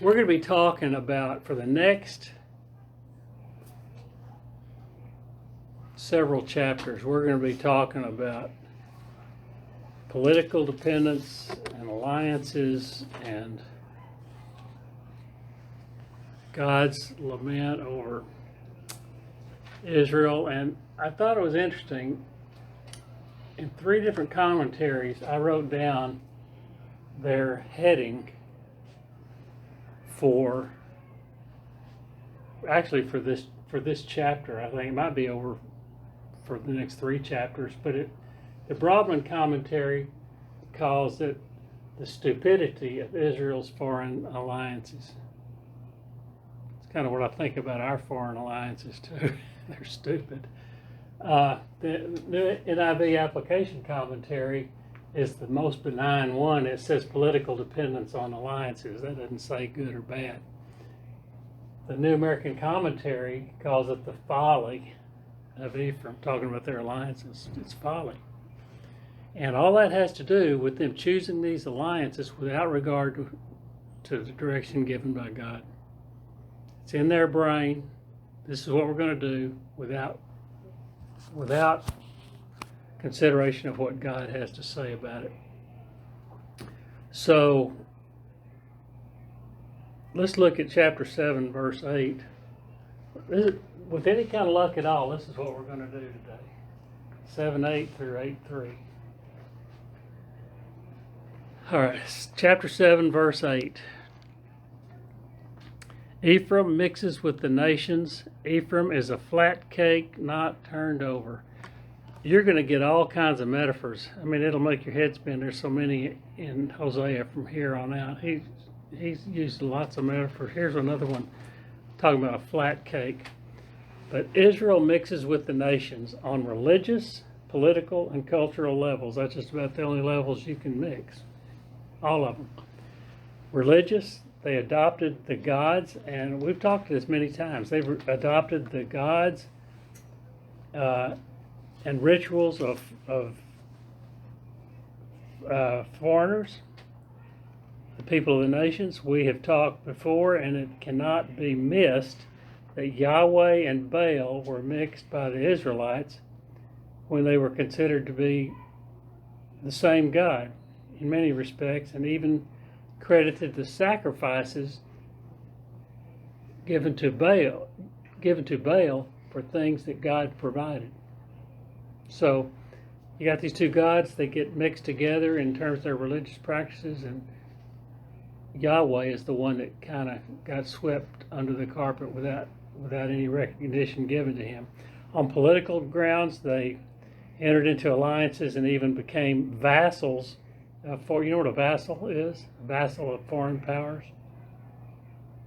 we're going to be talking about, for the next several chapters, we're going to be talking about political dependence and alliances and God's lament over Israel. And I thought it was interesting, in 3 different commentaries I wrote down their heading for this chapter. I think it might be over for the next 3 chapters, but the Broadman commentary calls it the stupidity of Israel's foreign alliances. It's kind of what I think about our foreign alliances too. They're stupid. The new NIV application commentary is the most benign one. It says political dependence on alliances. That doesn't say good or bad. The New American Commentary calls it the folly of Ephraim, talking about their alliances. It's folly. And all that has to do with them choosing these alliances without regard to the direction given by God. It's in their brain. This is what we're going to do without consideration of what God has to say about it. So let's look at chapter 7, verse 8. With any kind of luck at all, this is what we're going to do today. 7:8 through 8:3. All right, chapter 7, verse 8. Ephraim mixes with the nations. Ephraim is a flat cake not turned over. You're going to get all kinds of metaphors. I mean, it'll make your head spin. There's so many in Hosea from here on out. He's used lots of metaphors. Here's another one talking about a flat cake. But Israel mixes with the nations on religious, political, and cultural levels. That's just about the only levels you can mix. All of them. Religious, they adopted the gods, and we've talked to this many times. They've adopted the gods and rituals of foreigners, the people of the nations. We have talked before, and it cannot be missed that Yahweh and Baal were mixed by the Israelites when they were considered to be the same God in many respects, and even credited the sacrifices given to Baal for things that God provided. So you got these 2 gods, they get mixed together in terms of their religious practices, and Yahweh is the one that kind of got swept under the carpet without any recognition given to him. On political grounds, they entered into alliances and even became vassals you know what a vassal is? A vassal of foreign powers.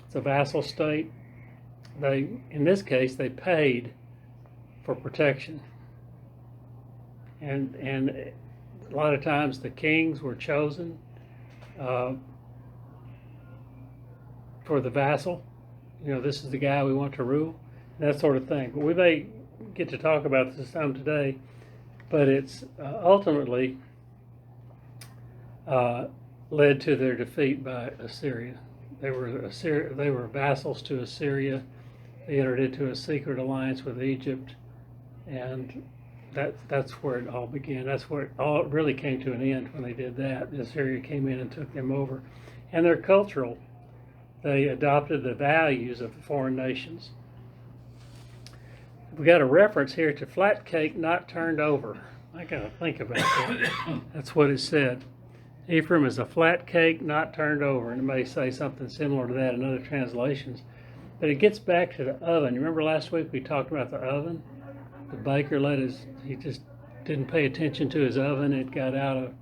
It's a vassal state. In this case, they paid for protection. And a lot of times the kings were chosen for the vassal. You know, this is the guy we want to rule, that sort of thing. But we may get to talk about this some today, but it's ultimately led to their defeat by Assyria. They were vassals to Assyria. They entered into a secret alliance with Egypt, and that's where it all began. That's where it all really came to an end when they did that. Assyria came in and took them over. And they're cultural. They adopted the values of the foreign nations. We got a reference here to flat cake not turned over. I got to think about that. That's what it said. Ephraim is a flat cake not turned over, and it may say something similar to that in other translations. But it gets back to the oven. You remember last week we talked about the oven? The baker he just didn't pay attention to his oven. It got out of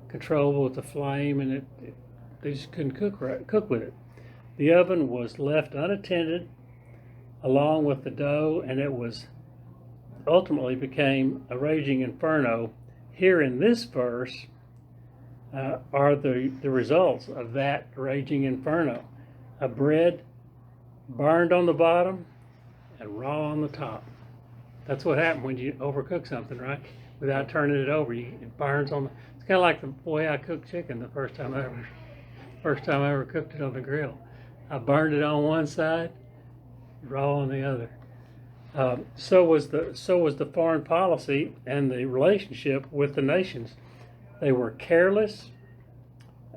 control with the flame, and they just couldn't cook with it. The oven was left unattended along with the dough, and it was ultimately became a raging inferno. Here in this verse are the results of that raging inferno. A bread burned on the bottom and raw on the top. That's what happened when you overcook something, right? Without turning it over, it burns on. It's kind of like the way I cooked chicken the first time I ever cooked it on the grill. I burned it on one side, raw on the other. So was the foreign policy and the relationship with the nations. They were careless,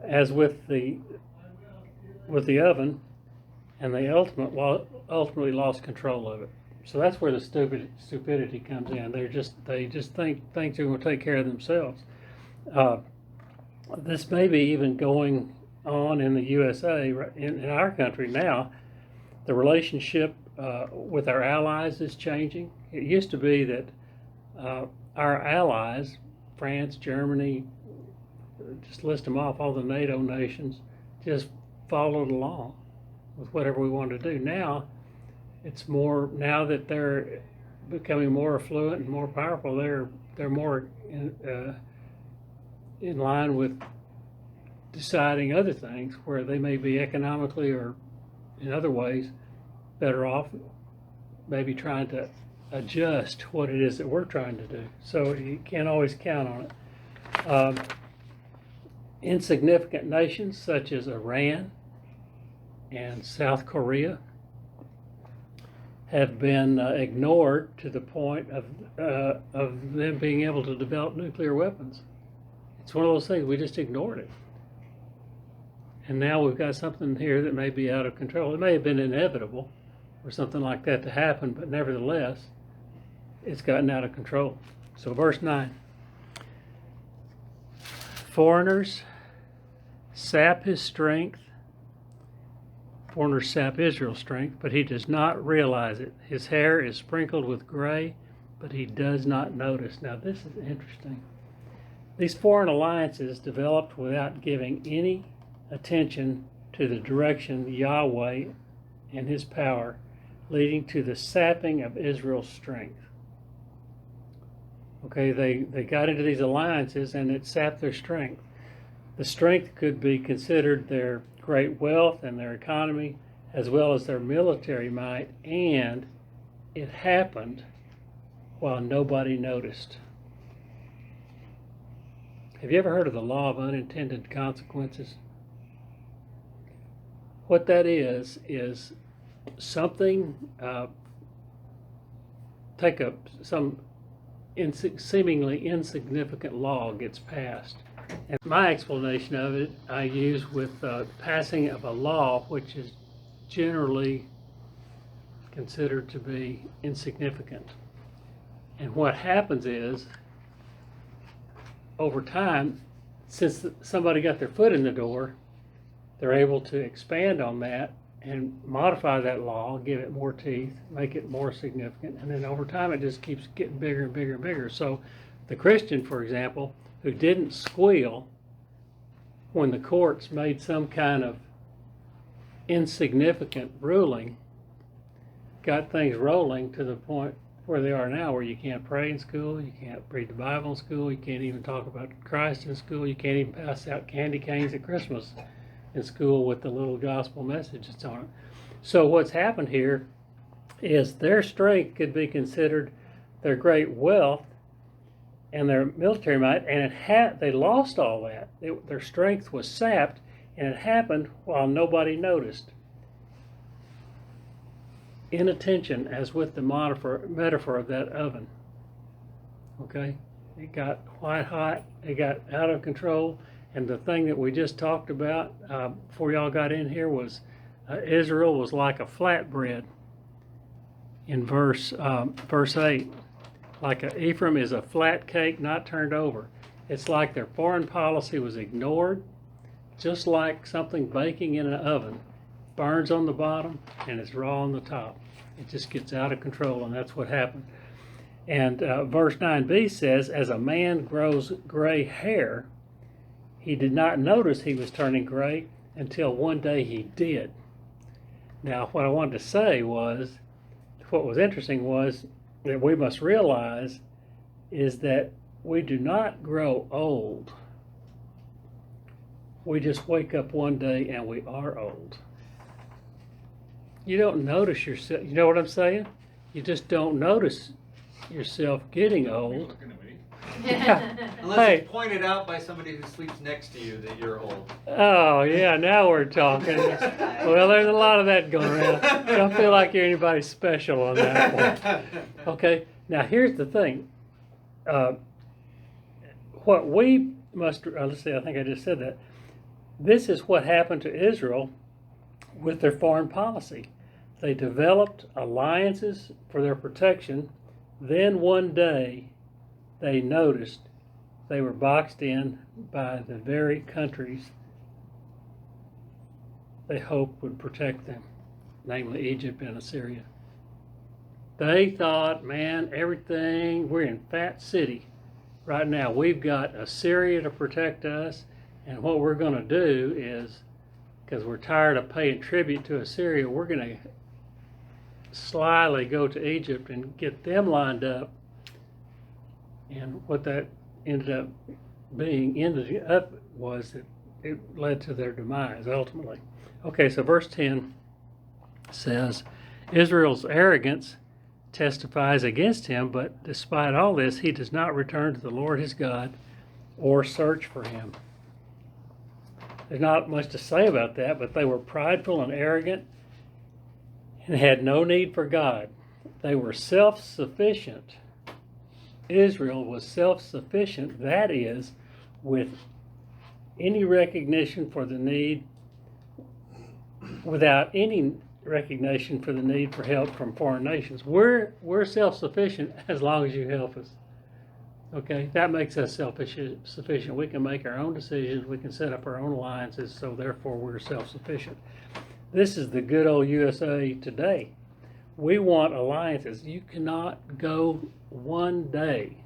as with the oven, and they ultimately lost control of it. So that's where the stupidity comes in. They just think they're going to take care of themselves. This may be even going on in the USA, in our country now. The relationship with our allies is changing. It used to be that our allies, France, Germany, just list them off, all the NATO nations, just followed along with whatever we wanted to do. Now, it's more, now that they're becoming more affluent and more powerful, they're more in line with deciding other things where they may be economically or in other ways better off, maybe trying to adjust what it is that we're trying to do. So you can't always count on it. Insignificant nations such as Iran and South Korea have been ignored to the point of them being able to develop nuclear weapons. It's one of those things, we just ignored it. And now we've got something here that may be out of control. It may have been inevitable for something like that to happen, but nevertheless, it's gotten out of control. So verse 9. Foreigners sap his strength. Foreigners sap Israel's strength, but he does not realize it. His hair is sprinkled with gray, but he does not notice. Now this is interesting. These foreign alliances developed without giving any attention to the direction Yahweh and his power, leading to the sapping of Israel's strength. Okay, they got into these alliances and it sapped their strength. The strength could be considered their great wealth and their economy, as well as their military might, and it happened while nobody noticed. Have you ever heard of the law of unintended consequences? What that is something, some seemingly insignificant law gets passed. And my explanation of it I use with passing of a law which is generally considered to be insignificant. And what happens is, over time, since somebody got their foot in the door, they're able to expand on that and modify that law, give it more teeth, make it more significant, and then over time it just keeps getting bigger and bigger and bigger. So the Christian, for example, who didn't squeal when the courts made some kind of insignificant ruling, got things rolling to the point where they are now, where you can't pray in school, you can't read the Bible in school, you can't even talk about Christ in school, you can't even pass out candy canes at Christmas in school with the little gospel message that's on it. So what's happened here is their strength could be considered their great wealth and their military might, and they lost all that. Their strength was sapped, and it happened while nobody noticed. Inattention, as with the metaphor of that oven. Okay? It got white hot, it got out of control, and the thing that we just talked about before y'all got in here was Israel was like a flatbread in verse 8. Ephraim is a flat cake not turned over. It's like their foreign policy was ignored, just like something baking in an oven. Burns on the bottom and it's raw on the top. It just gets out of control, and that's what happened. And verse 9b says, as a man grows gray hair, he did not notice he was turning gray until one day he did. Now, what I wanted to say was, what was interesting was that we must realize is that we do not grow old. We just wake up one day and we are old. You don't notice yourself, you know what I'm saying? You just don't notice yourself getting old Unless Hey. it's pointed out by somebody who sleeps next to you that you're old. Oh, yeah, now we're talking. Well, there's a lot of that going around. Don't feel like you're anybody special on that one. Okay, now here's the thing. What we must, let's see, I think I just said that. This is what happened to Israel with their foreign policy. They developed alliances for their protection. Then one day they noticed they were boxed in by the very countries they hoped would protect them, namely Egypt and Assyria. They thought, man, everything, we're in Fat City right now. We've got Assyria to protect us, and what we're going to do is, because we're tired of paying tribute to Assyria, we're going to slyly go to Egypt and get them lined up. And what that ended up was that it led to their demise ultimately. Okay, so verse 10 says, Israel's arrogance testifies against him, but despite all this, he does not return to the Lord his God or search for him. There's not much to say about that, but they were prideful and arrogant and had no need for God. They were self-sufficient. Israel was self-sufficient, that is, with any recognition for the need, without any recognition for the need for help from foreign nations. We're self-sufficient as long as you help us. Okay, that makes us self-sufficient. We can make our own decisions. We can set up our own alliances, so therefore we're self-sufficient. This is the good old USA today. We want alliances. You cannot go one day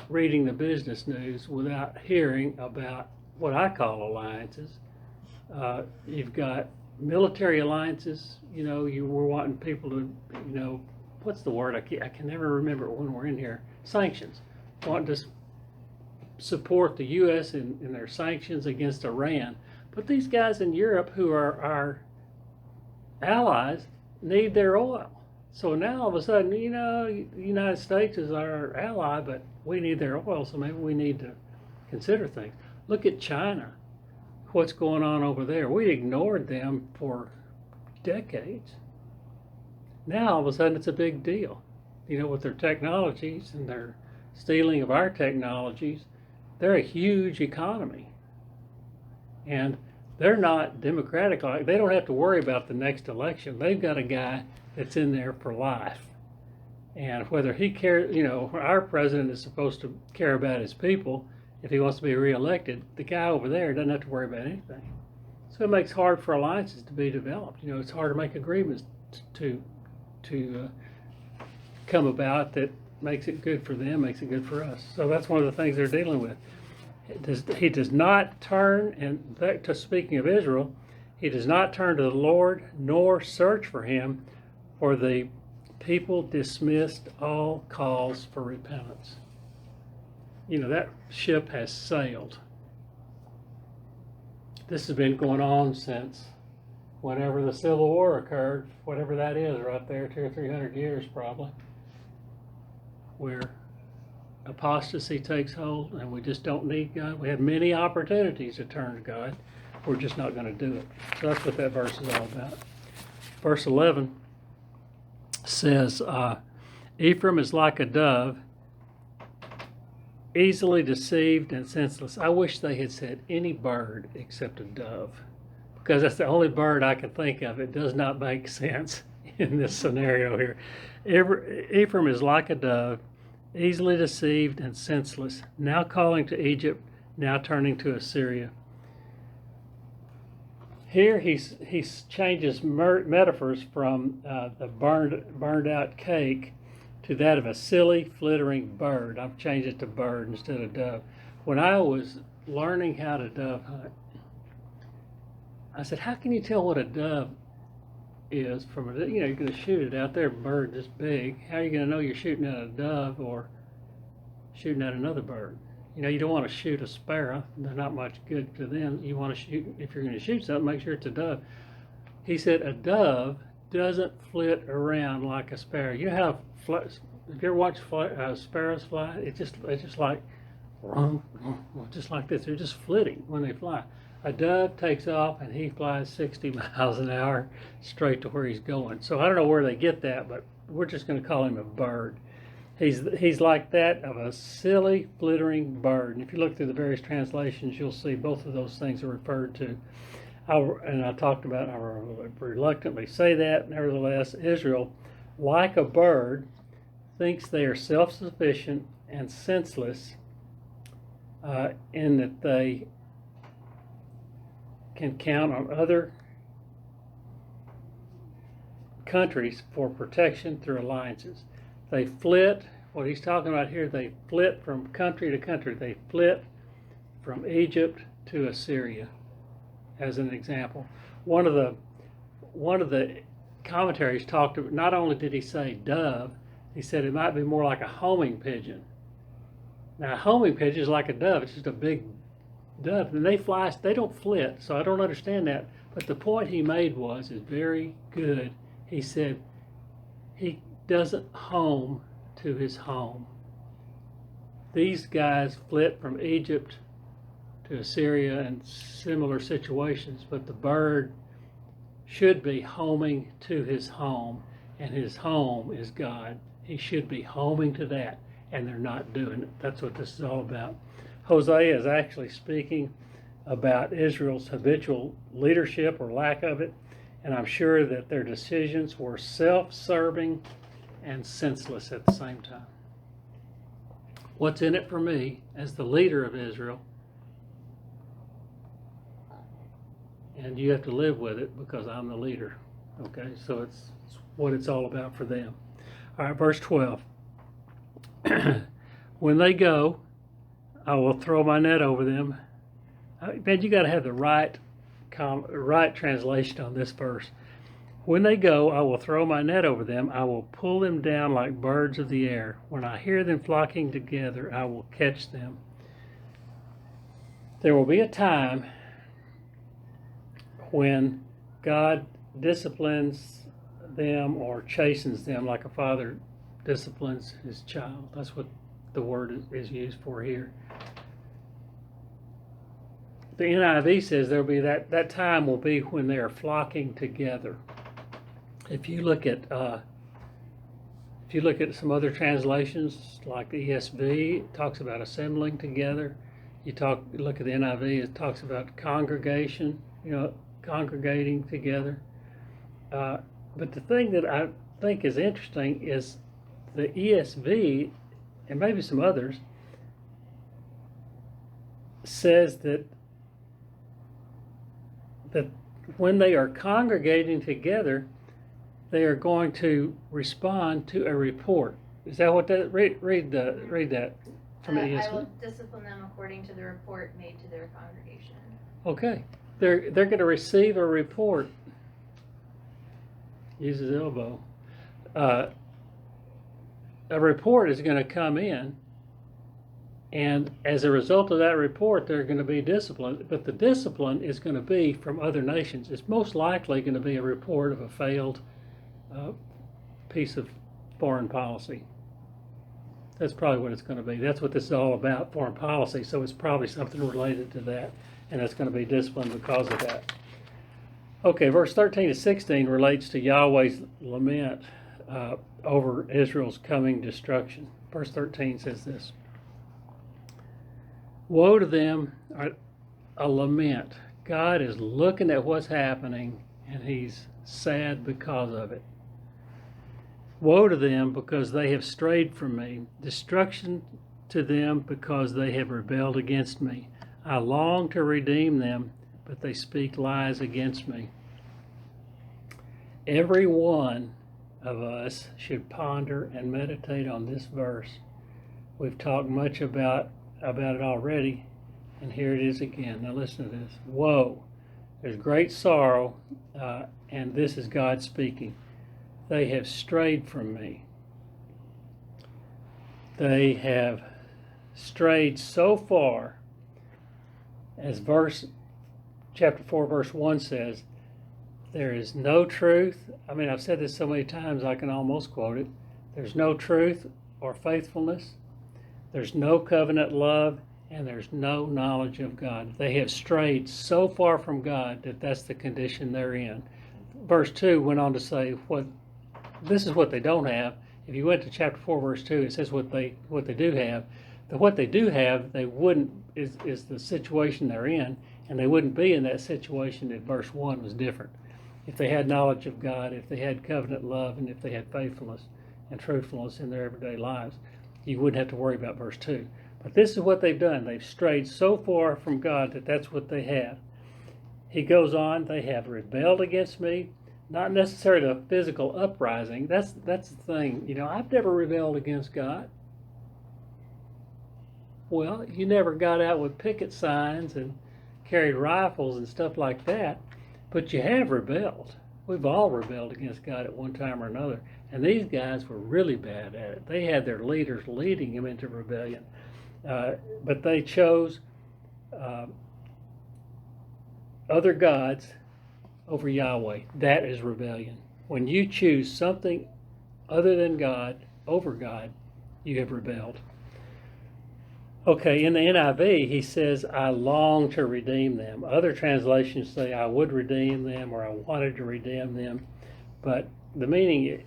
reading the business news without hearing about what I call alliances. You've got military alliances. We're wanting people to, what's the word? I can never remember it when we're in here. Sanctions. Want to support the U.S. in their sanctions against Iran. But these guys in Europe who are our allies need their oil. So now all of a sudden, the United States is our ally, but we need their oil, so maybe we need to consider things. Look at China. What's going on over there? We ignored them for decades. Now all of a sudden it's a big deal. With their technologies and their stealing of our technologies, they're a huge economy. And they're not democratic. They don't have to worry about the next election. They've got a guy that's in there for life. And whether he cares, our president is supposed to care about his people if he wants to be reelected. The guy over there doesn't have to worry about anything. So it makes it hard for alliances to be developed. It's hard to make agreements to come about that makes it good for them, makes it good for us. So that's one of the things they're dealing with. He does not turn, and back to speaking of Israel, he does not turn to the Lord nor search for him, for the people dismissed all calls for repentance. That ship has sailed. This has been going on since whenever the Civil War occurred, whatever that is right there, 200 or 300 years probably, where apostasy takes hold and we just don't need God. We have many opportunities to turn to God. We're just not going to do it. So that's what that verse is all about. Verse 11 says, Ephraim is like a dove, easily deceived and senseless. I wish they had said any bird except a dove, because that's the only bird I can think of. It does not make sense in this scenario here. Ephraim is like a dove, easily deceived and senseless, now calling to Egypt, now turning to Assyria. Here he changes metaphors from the burned out cake to that of a silly, flittering bird. I've changed it to bird instead of dove. When I was learning how to dove hunt, I said, how can you tell what a dove is from a, you're going to shoot it out there, a bird this big. How are you going to know you're shooting at a dove or shooting at another bird? You don't want to shoot a sparrow. They're not much good to them. You want to shoot, if you're going to shoot something, make sure it's a dove. He said a dove doesn't flit around like a sparrow. You know how Have you ever watched sparrows fly? It's just like, just like this. They're just flitting when they fly. A dove takes off and he flies 60 miles an hour straight to where he's going. So I don't know where they get that, but we're just going to call him a bird. He's like that of a silly, flittering bird. And if you look through the various translations, you'll see both of those things are referred to. I talked about, I reluctantly say that, nevertheless, Israel, like a bird, thinks they are self-sufficient and senseless in that they can count on other countries for protection through alliances. They flit, what he's talking about here, they flit from country to country. They flit from Egypt to Assyria, as an example. One of the commentaries talked about, not only did he say dove, he said it might be more like a homing pigeon. Now, a homing pigeon is like a dove. It's just a big dove. And they fly, they don't flit, so I don't understand that. But the point he made is very good. He said he doesn't home to his home. These guys flit from Egypt to Assyria and similar situations, but the bird should be homing to his home, and his home is God. He should be homing to that, and they're not doing it. That's what this is all about. Hosea is actually speaking about Israel's habitual leadership or lack of it, and I'm sure that their decisions were self-serving and senseless at the same time. What's in it for me as the leader of Israel? And you have to live with it because I'm the leader. Okay, so it's what it's all about for them. All right, verse 12. When they go, I will throw my net over them. Man, you got to have the right translation on this verse. When they go, I will throw my net over them. I will pull them down like birds of the air. When I hear them flocking together, I will catch them. There will be a time when God disciplines them or chastens them like a father disciplines his child. That's what the word is used for here. The NIV says there will be that time will be when they are flocking together. If you look at some other translations like the ESV, it talks about assembling together. Look at the NIV, it talks about congregation, congregating together. But the thing that I think is interesting is the ESV, and maybe some others, says that when they are congregating together, they are going to respond to a report. Is that what that? Read that from the ESV. I will discipline them according to the report made to their congregation. Okay, they're going to receive a report. Use his elbow. A report is going to come in, and as a result of that report, they're going to be disciplined. But the discipline is going to be from other nations. It's most likely going to be a report of a failed piece of foreign policy. That's probably what it's going to be. That's what this is all about, foreign policy. So it's probably something related to that, and it's going to be disciplined because of that. Okay, verse 13 to 16 relates to Yahweh's lament over Israel's coming destruction. Verse 13 says this: woe to them, a lament. God is looking at what's happening, and he's sad because of it. Woe to them because they have strayed from me. Destruction to them because they have rebelled against me. I long to redeem them, but they speak lies against me. Every one of us should ponder and meditate on this verse. We've talked much about it already, and here it is again. Now listen to this. Woe. There's great sorrow, and this is God speaking. They have strayed from me. They have strayed so far, as chapter 4, verse 1 says, there is no truth. I mean, I've said this so many times I can almost quote it. There's no truth or faithfulness. There's no covenant love, and there's no knowledge of God. They have strayed so far from God that that's the condition they're in. Verse 2 went on to say, this is what they don't have. If you went to chapter 4, verse 2, it says what they do have. But what they do have, they wouldn't, is the situation they're in, and they wouldn't be in that situation if verse 1 was different. If they had knowledge of God, if they had covenant love, and if they had faithfulness and truthfulness in their everyday lives, you wouldn't have to worry about verse 2. But this is what they've done. They've strayed so far from God that that's what they have. He goes on, they have rebelled against me, not necessarily a physical uprising. That's the thing. You know, I've never rebelled against God. Well, you never got out with picket signs and carried rifles and stuff like that, but you have rebelled. We've all rebelled against God at one time or another, and these guys were really bad at it. They had their leaders leading them into rebellion, but they chose other gods over Yahweh. That is rebellion. When you choose something other than God over God, you have rebelled. Okay, in the NIV, he says, I long to redeem them. Other translations say, I would redeem them, or I wanted to redeem them. But the meaning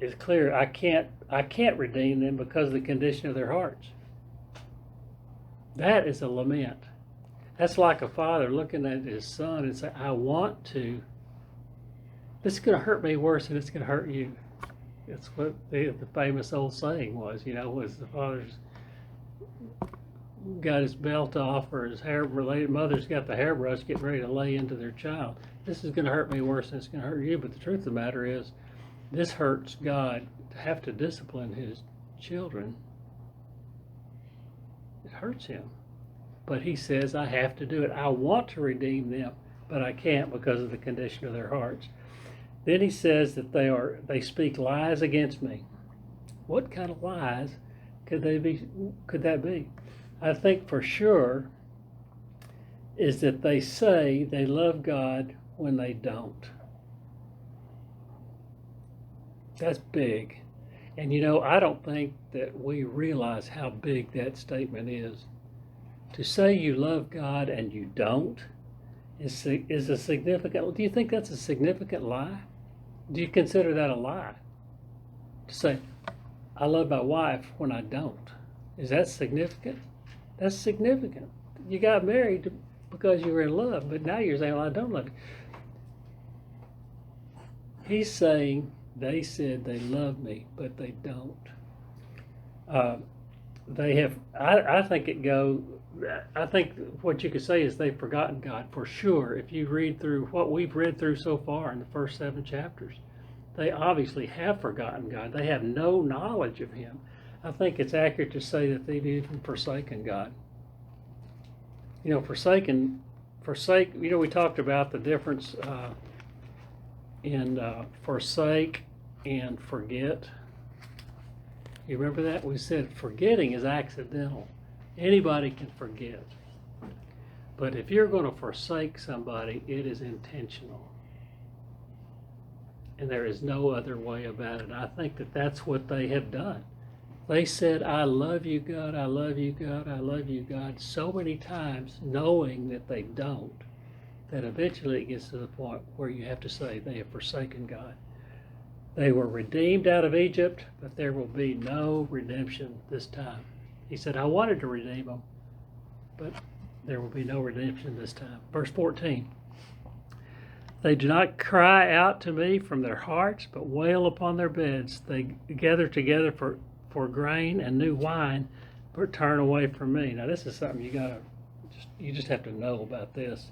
is clear. I can't redeem them because of the condition of their hearts. That is a lament. That's like a father looking at his son and saying, I want to. This is going to hurt me worse than it's going to hurt you. That's what the famous old saying was, was the father's got his belt off or his hair related. Mother's got the hairbrush getting ready to lay into their child. This is going to hurt me worse than it's going to hurt you. But the truth of the matter is, this hurts God to have to discipline his children. It hurts him. But he says, I have to do it. I want to redeem them, but I can't because of the condition of their hearts. Then he says that they speak lies against me. What kind of lies could that be? I think for sure is that they say they love God when they don't. That's big. And I don't think that we realize how big that statement is. To say you love God and you don't is a significant. Do you think that's a significant lie? Do you consider that a lie? To say, I love my wife when I don't. Is that significant? That's significant. You got married because you were in love, but now you're saying, well, I don't love you. He's saying they said they love me, but they don't. They have, I think what you could say is they've forgotten God for sure. If you read through what we've read through so far in the first 7 chapters, they obviously have forgotten God. They have no knowledge of him. I think it's accurate to say that they've even forsaken God. We talked about the difference in forsake and forget. You remember that? We said forgetting is accidental. Anybody can forget. But if you're going to forsake somebody, it is intentional. And there is no other way about it. I think that that's what they have done. They said, I love you, God, I love you, God, I love you, God, so many times, knowing that they don't, that eventually it gets to the point where you have to say they have forsaken God. They were redeemed out of Egypt, but there will be no redemption this time. He said, I wanted to redeem them, but there will be no redemption this time. Verse 14. They do not cry out to me from their hearts, but wail upon their beds. They gather together for grain and new wine, but turn away from me. Now this is something you just have to know about this.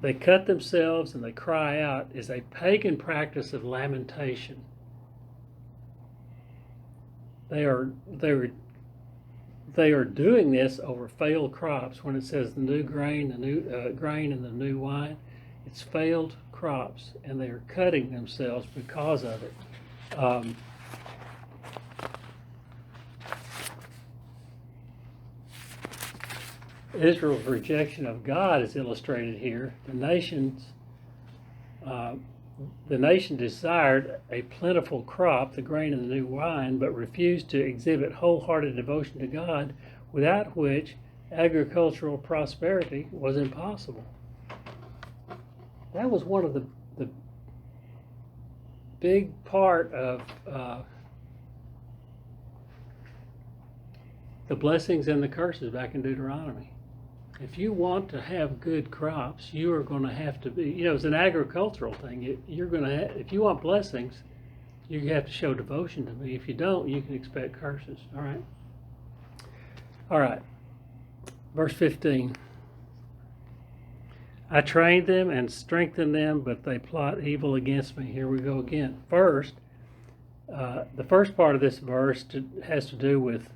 They cut themselves and they cry out is a pagan practice of lamentation. They are doing this over failed crops. When it says the new grain, the new grain and the new wine, it's failed crops, and they are cutting themselves because of it. Israel's rejection of God is illustrated here. The nations The nation desired a plentiful crop, the grain and the new wine, but refused to exhibit wholehearted devotion to God, without which agricultural prosperity was impossible. That was one of the big part of the blessings and the curses back in Deuteronomy. If you want to have good crops, you are going to have to be, it's an agricultural thing. You're going to have, if you want blessings, you have to show devotion to me. If you don't, you can expect curses. All right. Verse 15. I trained them and strengthened them, but they plot evil against me. Here we go again. First, the first part of this verse has to do with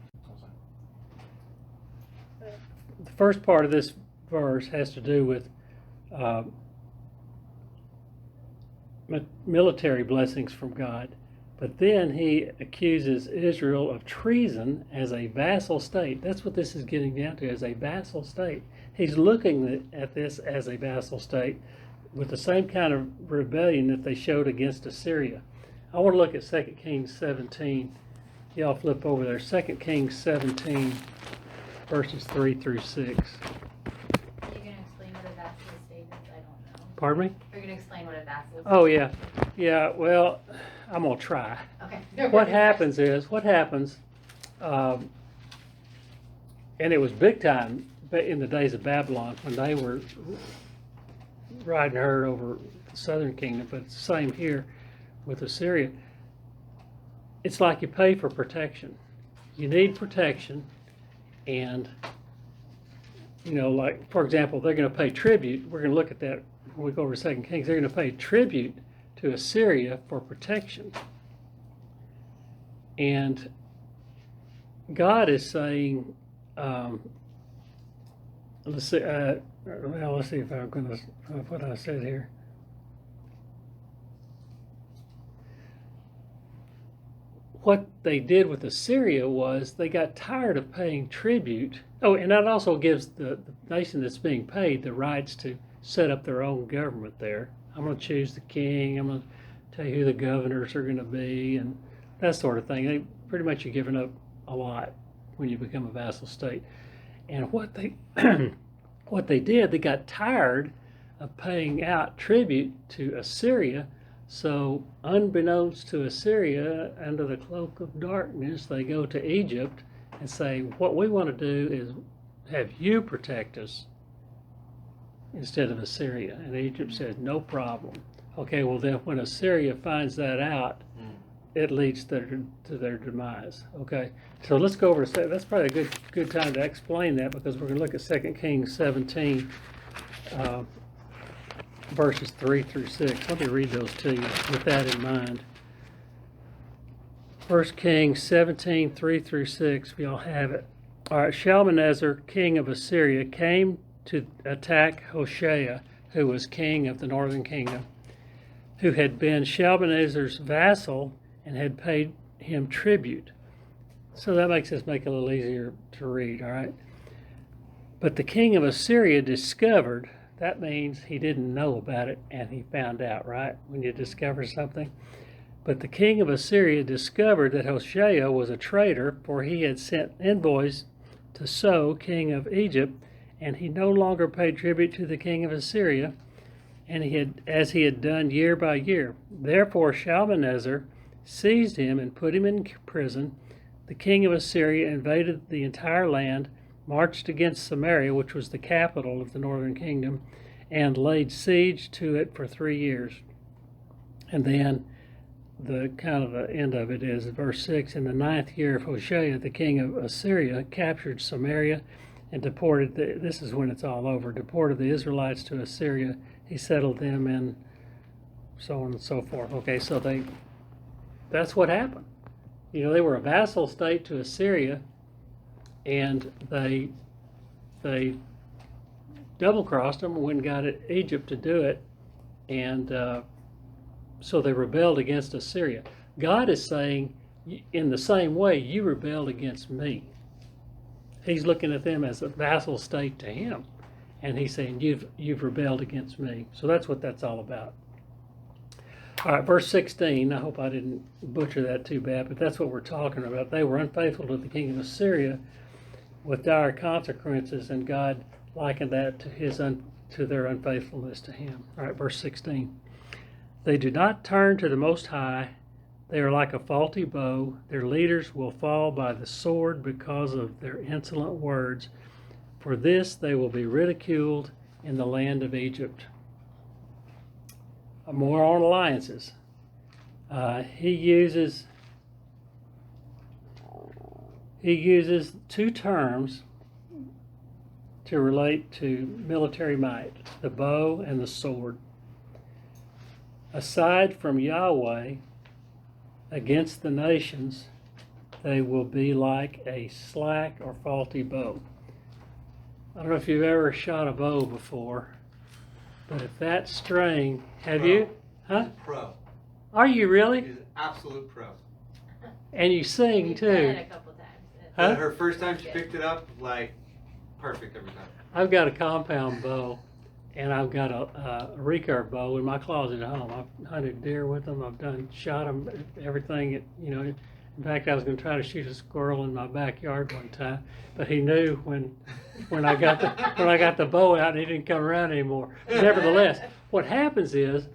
military blessings from God. But then he accuses Israel of treason as a vassal state. That's what this is getting down to, as a vassal state. He's looking at this as a vassal state with the same kind of rebellion that they showed against Assyria. I want to look at 2 Kings 17. Y'all flip over there. 2 Kings 17, verses 3 through 6. Are you going to explain what a vassal state is? I don't know. Pardon me? Are you going to explain what a vassal state is? Oh, yeah. Yeah, well, I'm going to try. Okay. What happens, and it was big time in the days of Babylon when they were riding herd over the southern kingdom, but it's the same here with Assyria. It's like you pay for protection. You need protection, and, like, for example, they're going to pay tribute. We're going to look at that when we go over to 2 Kings. They're going to pay tribute to Assyria for protection. And God is saying, let's see if I'm going to what I said here. What they did with Assyria was they got tired of paying tribute. Oh, and that also gives the nation that's being paid the rights to set up their own government there. I'm going to choose the king. I'm going to tell you who the governors are going to be and that sort of thing. They pretty much are giving up a lot when you become a vassal state. And what they did, they got tired of paying out tribute to Assyria. So unbeknownst to Assyria, under the cloak of darkness, they go to Egypt and say, what we want to do is have you protect us instead of Assyria. And Egypt said, no problem. Okay, well then when Assyria finds that out, it leads to their demise. Okay, so let's go over to, that's probably a good time to explain that, because we're going to look at 2 Kings 17, verses 3 through 6. Let me read those to you with that in mind. 1 Kings 17, 3 through 6, we all have it. All right, Shalmaneser, king of Assyria, came to attack Hosea, who was king of the northern kingdom, who had been Shalmaneser's vassal and had paid him tribute. So that makes this make it a little easier to read, all right? But the king of Assyria discovered, that means he didn't know about it and he found out, right? When you discover something. But the king of Assyria discovered that Hosea was a traitor, for he had sent envoys to So, king of Egypt, and he no longer paid tribute to the king of Assyria, and as he had done year by year. Therefore Shalmaneser seized him and put him in prison. The king of Assyria invaded the entire land, marched against Samaria, which was the capital of the northern kingdom, and laid siege to it for 3 years. And then the end of it is verse 6. In the 9th year of Hosea, the king of Assyria captured Samaria and deported this is when it's all over, deported the Israelites to Assyria. He settled them in, so on and so forth. Okay, so that's what happened. They were a vassal state to Assyria, and they double-crossed them, went and got Egypt to do it, and so they rebelled against Assyria. God is saying, in the same way, you rebelled against me. He's looking at them as a vassal state to him, and he's saying, you've rebelled against me. So that's what that's all about. All right, verse 16. I hope I didn't butcher that too bad, but that's what we're talking about. They were unfaithful to the king of Assyria with dire consequences, and God likened that to their unfaithfulness to him. All right, verse 16. They do not turn to the Most High. They are like a faulty bow. Their leaders will fall by the sword because of their insolent words. For this they will be ridiculed in the land of Egypt. More on alliances. He uses two terms to relate to military might, the bow and the sword. Aside from Yahweh, against the nations, they will be like a slack or faulty bow. I don't know if you've ever shot a bow before, but if that string, have Pro. you? Huh? He's a pro. Are you really? He's an absolute pro. And you sing We've done it too. a couple times. Huh? Her first time she picked it up, like, perfect every time. I've got a compound bow, and I've got a recurve bow in my closet at home. I've hunted deer with them. I've shot them, everything. In fact, I was going to try to shoot a squirrel in my backyard one time, but he knew when I got the bow out, and he didn't come around anymore. Nevertheless, what happens is,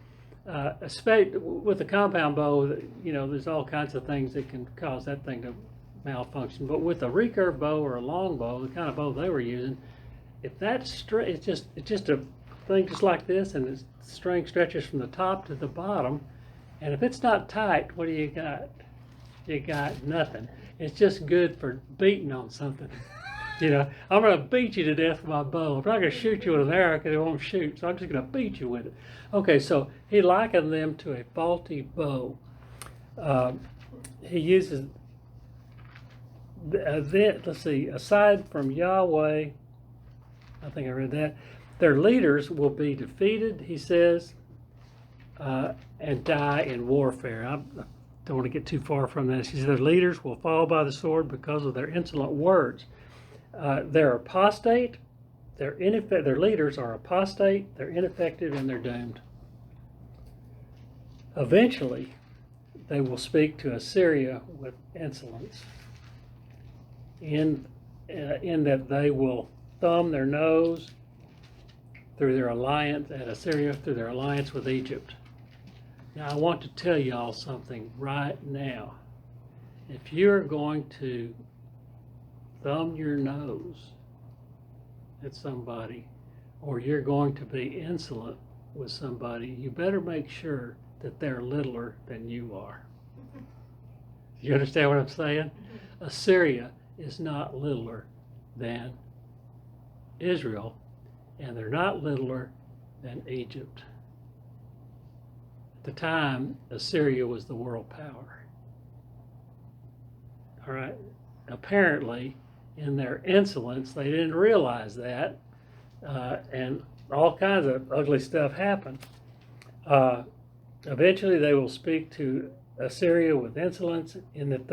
especially with the compound bow, there's all kinds of things that can cause that thing to malfunction. But with a recurve bow or a long bow, the kind of bow they were using, if that string, it's just a thing just like this, and the string stretches from the top to the bottom, and if it's not tight, what do you got? You got nothing. It's just good for beating on something. I'm going to beat you to death with my bow. I'm not going to shoot you with an arrow because it won't shoot, so I'm just going to beat you with it. Okay, so he likened them to a faulty bow. He uses, let's see, aside from Yahweh, I think I read that, their leaders will be defeated, he says, and die in warfare. I don't want to get too far from this. He says their leaders will fall by the sword because of their insolent words. They're apostate, their leaders are apostate, they're ineffective, and they're doomed. Eventually, they will speak to Assyria with insolence, in that they will thumb their nose through their alliance at Assyria, through their alliance with Egypt. Now, I want to tell y'all something right now. If you're going to thumb your nose at somebody, or you're going to be insolent with somebody, you better make sure that they're littler than you are. You understand what I'm saying? Assyria is not littler than Israel, and they're not littler than Egypt. At the time, Assyria was the world power. All right. Apparently, in their insolence, they didn't realize that, and all kinds of ugly stuff happened. Eventually, they will speak to Assyria with insolence, in that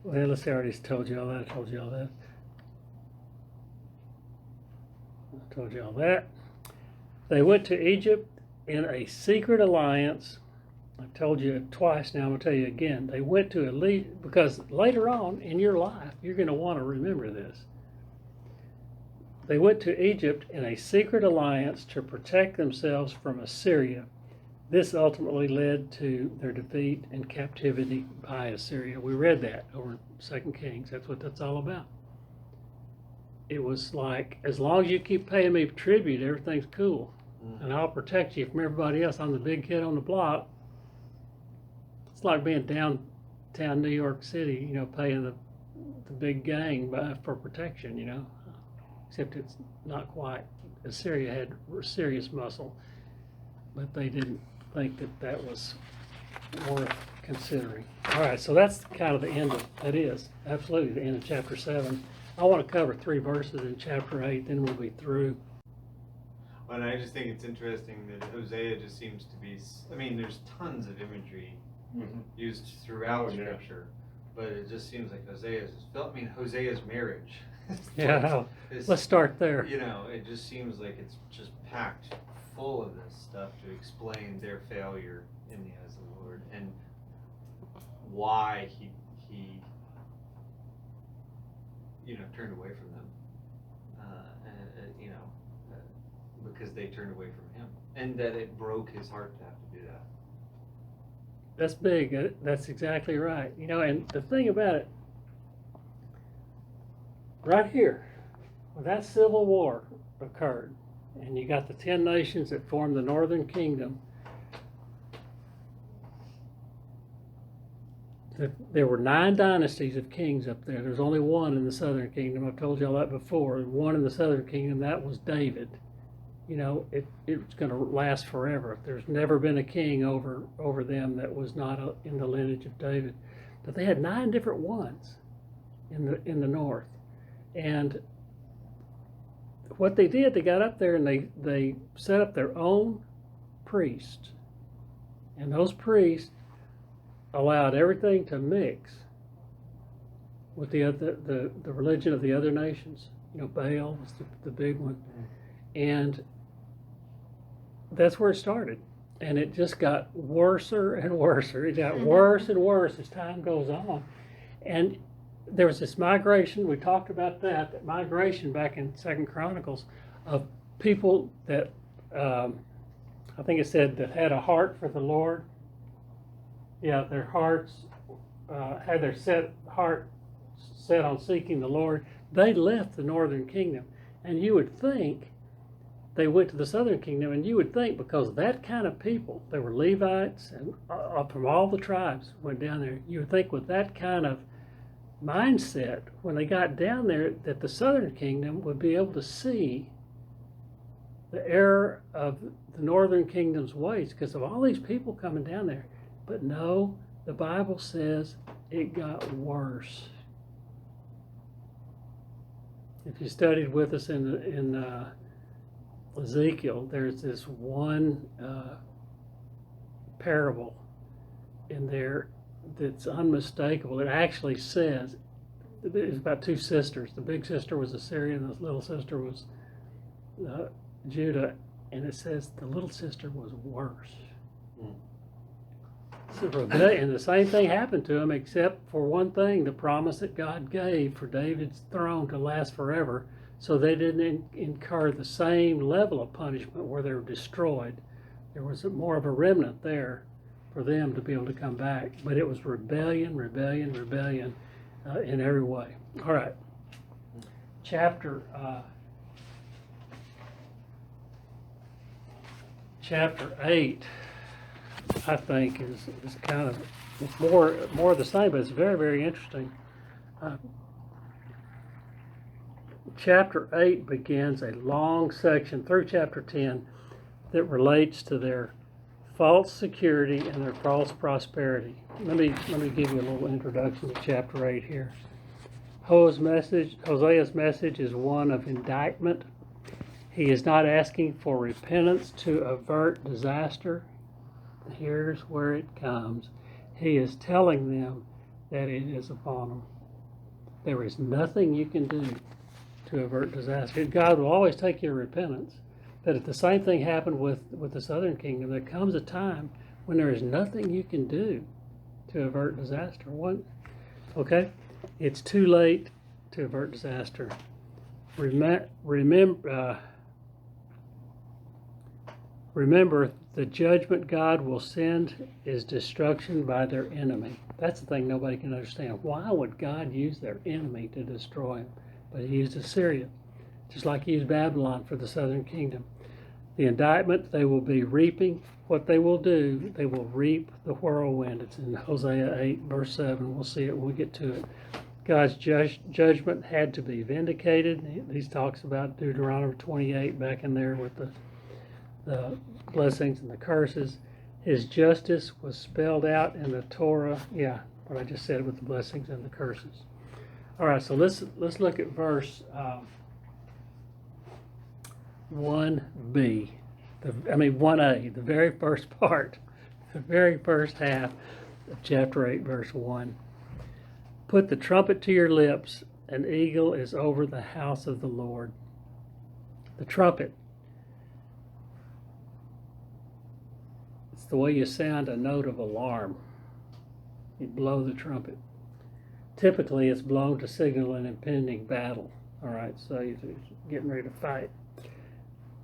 let's see, I already told you all that. I told you all that. They went to Egypt in a secret alliance. I've told you it twice now, I'm going to tell you again. They went to because later on in your life, you're going to want to remember this. They went to Egypt in a secret alliance to protect themselves from Assyria. This ultimately led to their defeat and captivity by Assyria. We read that over in 2 Kings. That's what that's all about. It was like, as long as you keep paying me tribute, everything's cool. And I'll protect you from everybody else. I'm the big kid on the block. It's like being downtown New York City, paying the big gang for protection, Except it's not quite. Assyria had serious muscle, but they didn't think that was worth considering. All right, so that's kind of the end of, that is absolutely the end of chapter 7. I want to cover 3 verses in chapter 8, then we'll be through. Well, and I just think it's interesting that Hosea just seems to be, there's tons of imagery used throughout Scripture, but it just seems like Hosea's marriage. Yeah, let's start there. It just seems like it's just packed full of this stuff to explain their failure in the eyes of the Lord, and why he turned away from them, because they turned away from him, and that it broke his heart to have to do that. That's big. That's exactly right. And the thing about it, right here, when that civil war occurred, and you got the 10 nations that formed the northern kingdom, there were 9 dynasties of kings up there. There's only one in the southern kingdom. I've told y'all that before. One in the southern kingdom, that was David. It's going to last forever. There's never been a king over them that was not in the lineage of David. But they had 9 different ones in the north. And what they did, they got up there and they set up their own priests. And those priests allowed everything to mix with the religion of the other nations. Baal was the big one. And that's where it started. And it just got worse and worse. It got worse and worse as time goes on. And there was this migration, we talked about that migration back in 2 Chronicles of people that, I think it said, that had a heart for the Lord. Yeah, their hearts had their heart set on seeking the Lord. They left the northern kingdom. And you would think they went to the southern kingdom, and you would think because that kind of people, they were Levites and from all the tribes went down there, you would think with that kind of mindset, when they got down there, that the southern kingdom would be able to see the error of the northern kingdom's ways because of all these people coming down there. But no, the Bible says it got worse. If you studied with us in Ezekiel, there's this one parable in there that's unmistakable. It actually says it's about 2 sisters. The big sister was Assyria, and the little sister was Judah, and it says the little sister was worse. So and the same thing happened to him, except for one thing: the promise that God gave for David's throne to last forever. So they didn't incur the same level of punishment where they were destroyed. There was more of a remnant there for them to be able to come back. But it was rebellion in every way. All right. Chapter 8, I think, is kind of, it's more of the same, but it's very, very interesting. Chapter 8 begins a long section through chapter 10 that relates to their false security and their false prosperity. Let me give you a little introduction to chapter 8 here. Hosea's message is one of indictment. He is not asking for repentance to avert disaster. Here's where it comes. He is telling them that it is upon them. There is nothing you can do to avert disaster. God will always take your repentance. But if the same thing happened with the southern kingdom, there comes a time when there is nothing you can do to avert disaster. Okay? It's too late to avert disaster. Remember, the judgment God will send is destruction by their enemy. That's the thing nobody can understand. Why would God use their enemy to destroy them? But he used Assyria, just like he used Babylon for the southern kingdom. The indictment, they will be reaping. What they will do, they will reap the whirlwind. It's in Hosea 8, verse 7. We'll see it when we get to it. God's judgment had to be vindicated. He talks about Deuteronomy 28 back in there with the blessings and the curses. His justice was spelled out in the Torah. Yeah, what I just said with the blessings and the curses. All right, so let's look at verse 1b. 1a, the very first part, the very first half of chapter 8, verse 1. Put the trumpet to your lips, an eagle is over the house of the Lord. The trumpet. the way you sound a note of alarm. You blow the trumpet. Typically, it's blown to signal an impending battle. All right, so you're getting ready to fight.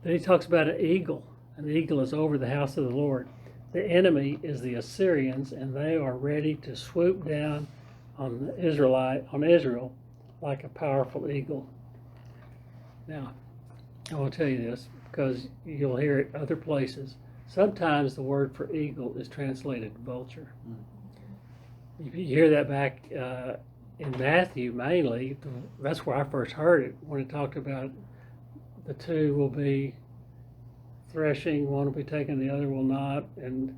Then he talks about an eagle. An eagle is over the house of the Lord. The enemy is the Assyrians, and they are ready to swoop down on Israel like a powerful eagle. Now, I want to tell you this because you'll hear it other places. Sometimes the word for eagle is translated vulture. You hear that back in Matthew mainly. That's where I first heard it, when it talked about the two will be threshing, one will be taken, the other will not, and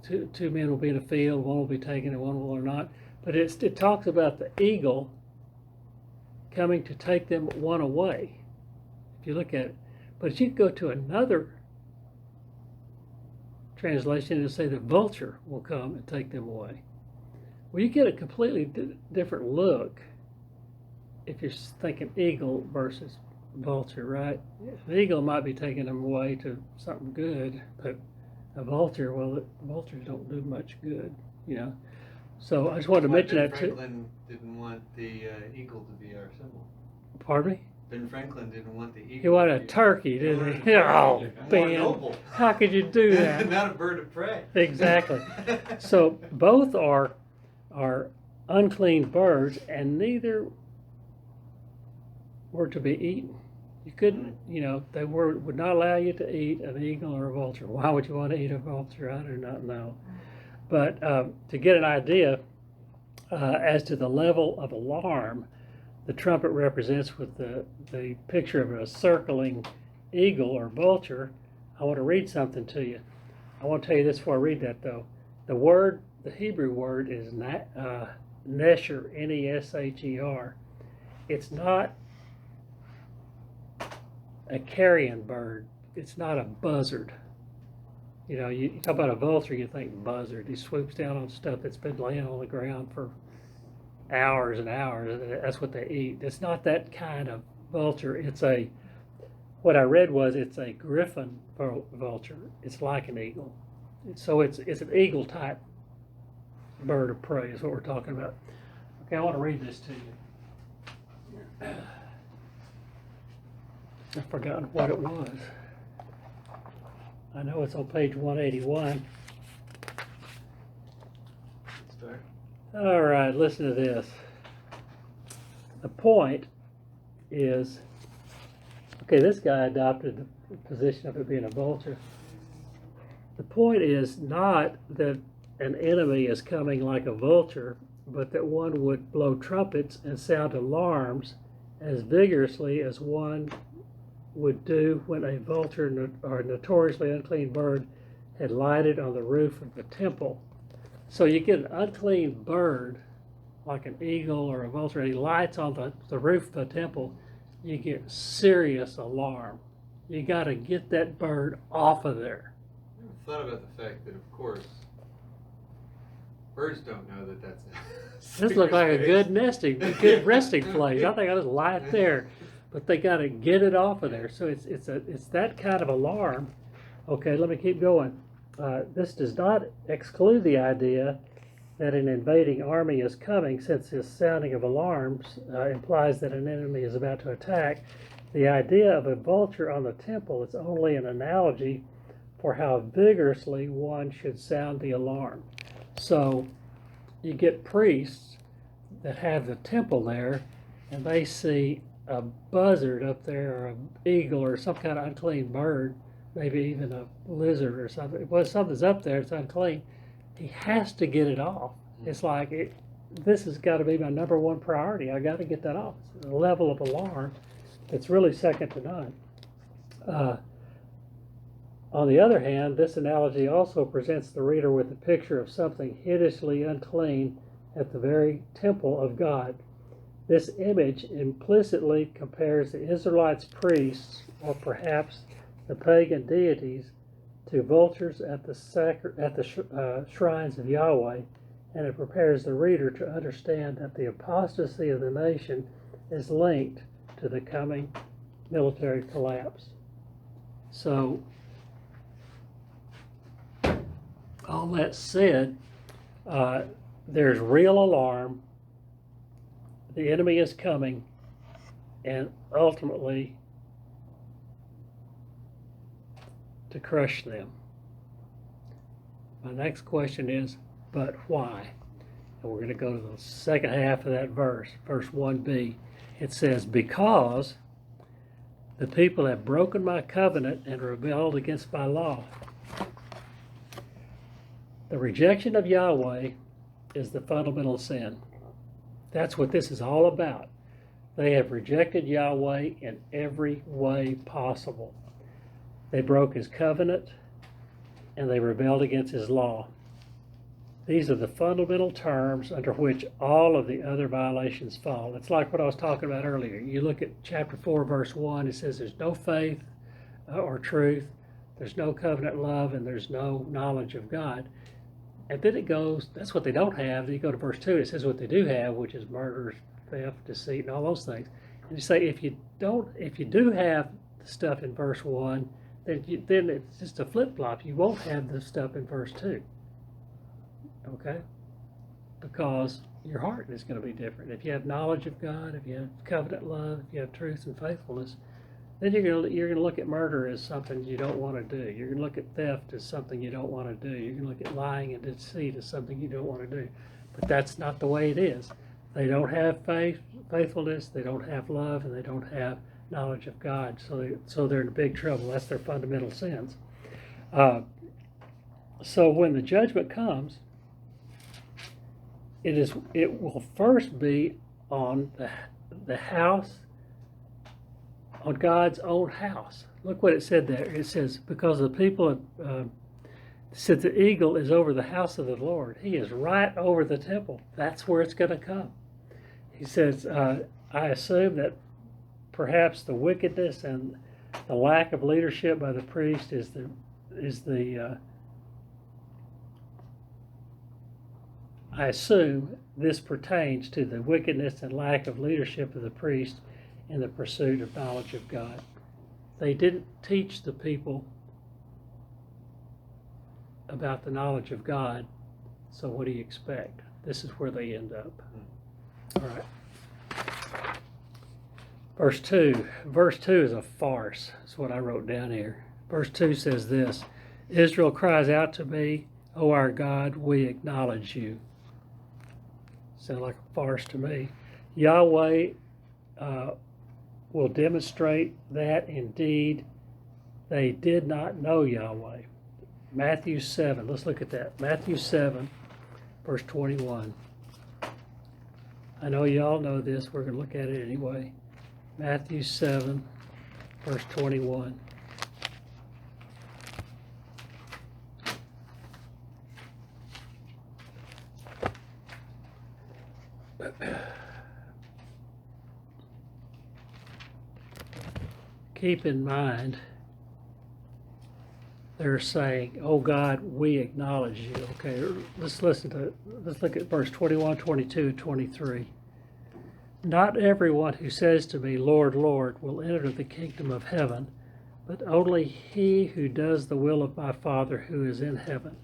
two men will be in a field, one will be taken and one will not. But it talks about the eagle coming to take them one away, if you look at it. But you go to another translation and say the vulture will come and take them away. Well, you get a completely different look if you're thinking eagle versus vulture, right? An eagle might be taking them away to something good, but a vulture, well, vultures don't do much good, you know. So I just wanted to mention that too. Ben Franklin didn't want the eagle to be our symbol. Pardon me? Ben Franklin didn't want the eagle. He wanted a turkey, didn't he? Oh, Ben, how could you do that? Not a bird of prey. Exactly. So both are unclean birds, and neither were to be eaten. You couldn't, you know, they would not allow you to eat an eagle or a vulture. Why would you want to eat a vulture? I do not know. But to get an idea as to the level of alarm the trumpet represents with the picture of a circling eagle or vulture, I want to read something to you. I want to tell you this before I read that, though. The Hebrew word is nesher, N-E-S-H-E-R. It's not a carrion bird. It's not a buzzard. You know, you talk about a vulture, you think buzzard. He swoops down on stuff that's been laying on the ground for hours and hours. That's what they eat. It's not that kind of vulture. What I read was it's a griffin vulture. It's like an eagle. So it's an eagle type bird of prey is what we're talking about. Okay, I want to read this to you. I've forgotten what it was. I know it's on page 181. Start. All right, listen to this. The point is, okay, this guy adopted the position of it being a vulture. The point is not that an enemy is coming like a vulture, but that one would blow trumpets and sound alarms as vigorously as one would do when a vulture or a notoriously unclean bird had lighted on the roof of the temple. So you get an unclean bird, like an eagle or a vulture, and he lights on the roof of the temple, you get serious alarm. You got to get that bird off of there. I thought about the fact that, of course, birds don't know that that's a This looks like a good good resting place. I think I'll just lie it there. But they got to get it off of there. So it's that kind of alarm. Okay, let me keep going. This does not exclude the idea that an invading army is coming, since this sounding of alarms implies that an enemy is about to attack. The idea of a vulture on the temple is only an analogy for how vigorously one should sound the alarm. So you get priests that have the temple there, and they see a buzzard up there, or an eagle, or some kind of unclean bird, maybe even a lizard or something. Well, something's up there, it's unclean. He has to get it off. It's like, this has got to be my number one priority. I got to get that off. It's a level of alarm that's really second to none. On the other hand, this analogy also presents the reader with a picture of something hideously unclean at the very temple of God. This image implicitly compares the Israelites' priests, or perhaps the pagan deities, to vultures at the shrines of Yahweh, and it prepares the reader to understand that the apostasy of the nation is linked to the coming military collapse. So all that said, there's real alarm. The enemy is coming, and ultimately to crush them. My next question is, but why? And we're going to go to the second half of that verse, verse 1b. It says, because the people have broken my covenant and rebelled against my law. The rejection of Yahweh is the fundamental sin. That's what this is all about. They have rejected Yahweh in every way possible. They broke his covenant and they rebelled against his law. These are the fundamental terms under which all of the other violations fall. It's like what I was talking about earlier. You look at chapter 4, verse 1, it says there's no faith or truth, there's no covenant love, and there's no knowledge of God. And then it goes, that's what they don't have. Then you go to verse 2, it says what they do have, which is murder, theft, deceit, and all those things. And you say, if you do have the stuff in verse 1, then it's just a flip-flop. You won't have the stuff in verse 2. Okay? Because your heart is going to be different. If you have knowledge of God, if you have covenant love, if you have truth and faithfulness, then you're going to look at murder as something you don't want to do. You're going to look at theft as something you don't want to do. You're going to look at lying and deceit as something you don't want to do. But that's not the way it is. They don't have faithfulness, they don't have love, and they don't have knowledge of God. So they're in big trouble. That's their fundamental sins. So when the judgment comes, it will first be on the house, on God's own house. Look what it said there. It says, because the people said the eagle is over the house of the Lord. He is right over the temple. That's where it's going to come. He says, I assume that perhaps the wickedness and the lack of leadership by the priest I assume this pertains to the wickedness and lack of leadership of the priest in the pursuit of knowledge of God. They didn't teach the people about the knowledge of God, so what do you expect? This is where they end up. All right. Verse 2. Verse 2 is a farce. That's what I wrote down here. Verse 2 says this, Israel cries out to me, O our God, we acknowledge you. Sounds like a farce to me. Yahweh will demonstrate that indeed they did not know Yahweh. Matthew 7, let's look at that. Matthew 7, verse 21. I know y'all know this, we're going to look at it anyway. Matthew 7, verse 21. Keep in mind, they're saying, oh God, we acknowledge you. Okay, let's look at verse 21, 22, 23. Not everyone who says to me, Lord, Lord, will enter the kingdom of heaven, but only he who does the will of my Father who is in heaven.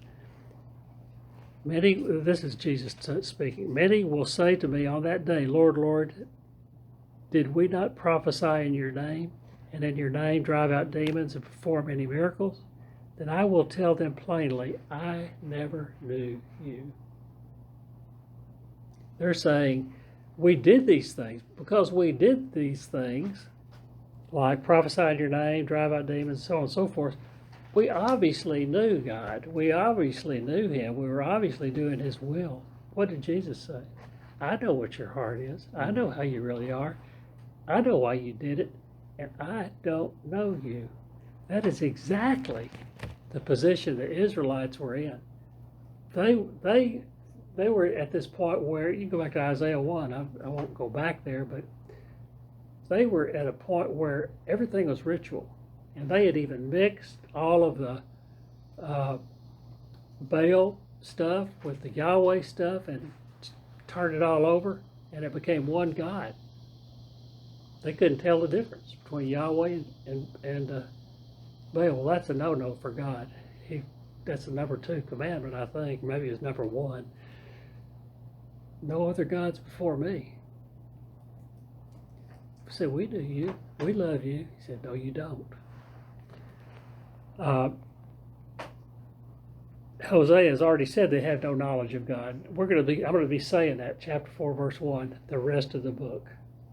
This is Jesus speaking. Many will say to me on that day, Lord, Lord, did we not prophesy in your name, and in your name drive out demons and perform any miracles? Then I will tell them plainly, I never knew you. They're saying, we did these things. Because we did these things, like prophesy in your name, drive out demons, so on and so forth, we obviously knew God. We obviously knew him. We were obviously doing his will. What did Jesus say? I know what your heart is. I know how you really are. I know why you did it, and I don't know you. That is exactly the position the Israelites were in. They were at this point where, you can go back to Isaiah 1, I won't go back there, but they were at a point where everything was ritual. And they had even mixed all of the Baal stuff with the Yahweh stuff and turned it all over, and it became one God. They couldn't tell the difference between Yahweh and Baal. Well, that's a no-no for God. that's the number 2 commandment, I think. Maybe it's number 1. No other gods before me. I said, we do you. We love you. He said, no, you don't. Hosea has already said they have no knowledge of God. I'm going to be saying that, chapter 4, verse 1, the rest of the book,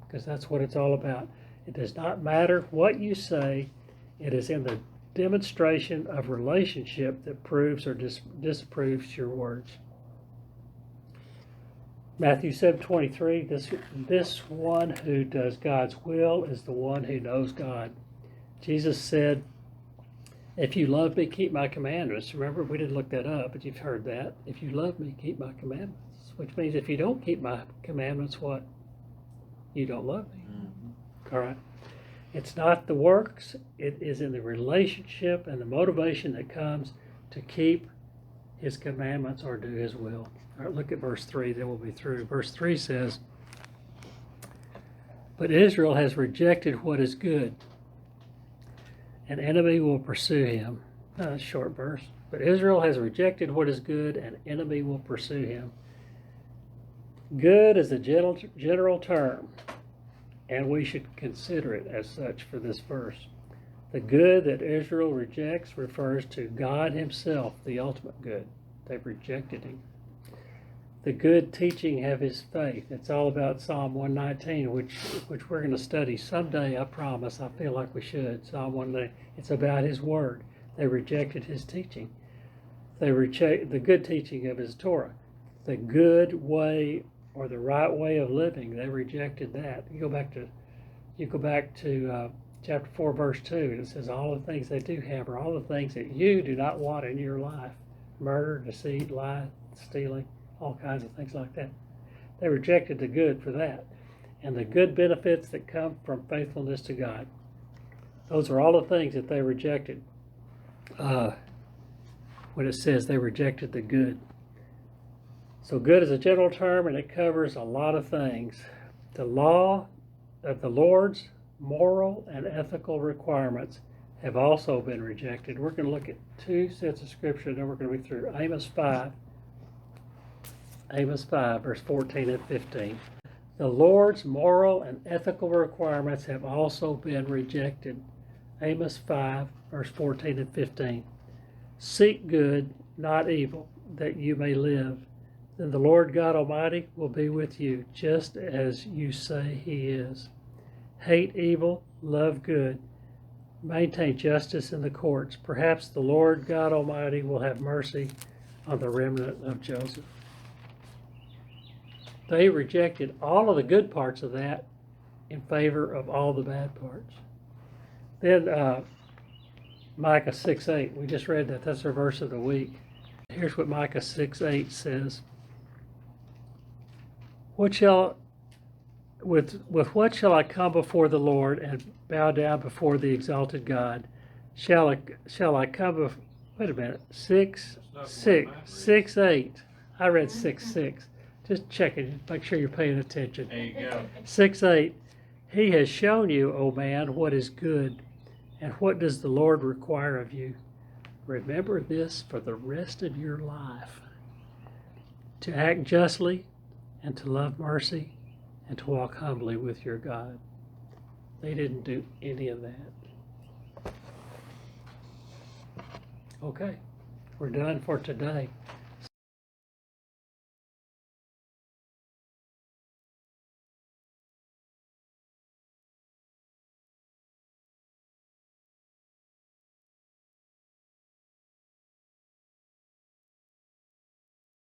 because that's what it's all about. It does not matter what you say. It is in the demonstration of relationship that proves or disapproves your words. Matthew 7:23, this one who does God's will is the one who knows God. Jesus said, if you love me, keep my commandments. Remember, we didn't look that up, but you've heard that. If you love me, keep my commandments. Which means if you don't keep my commandments, what? You don't love me. Mm-hmm. All right. It's not the works. It is in the relationship and the motivation that comes to keep his commandments or do his will. All right, look at verse 3, then we'll be through. Verse 3 says, but Israel has rejected what is good. An enemy will pursue him. That's a short verse. But Israel has rejected what is good, and enemy will pursue him. Good is a general term, and we should consider it as such for this verse. The good that Israel rejects refers to God himself, the ultimate good. They've rejected him. The good teaching of his faith. It's all about Psalm 119, which we're going to study someday, I promise. I feel like we should. Psalm 119. It's about his word. They rejected his teaching. They reject the good teaching of his Torah. The good way or the right way of living. They rejected that. You go back to chapter 4, verse 2, and it says all the things they do have are all the things that you do not want in your life. Murder, deceit, lie, stealing. All kinds of things like that. They rejected the good for that. And the good benefits that come from faithfulness to God. Those are all the things that they rejected. When it says they rejected the good. So good is a general term, and it covers a lot of things. The law of the Lord's moral and ethical requirements have also been rejected. We're going to look at 2 sets of scripture, then we're going to be through Amos 5, verse 14 and 15. The Lord's moral and ethical requirements have also been rejected. Amos 5, verse 14 and 15. Seek good, not evil, that you may live. Then the Lord God Almighty will be with you, just as you say he is. Hate evil, love good. Maintain justice in the courts. Perhaps the Lord God Almighty will have mercy on the remnant of Joseph. They rejected all of the good parts of that in favor of all the bad parts. Then Micah 6:8, we just read that. That's our verse of the week. Here's what Micah 6:8 says. With what shall I come before the Lord and bow down before the exalted God? Shall I come wait a minute, 6:8. I read 6:6. Just checking, make sure you're paying attention. There you go. 6:8. He has shown you, O man, what is good, and what does the Lord require of you? Remember this for the rest of your life. To act justly, and to love mercy, and to walk humbly with your God. They didn't do any of that. Okay, we're done for today.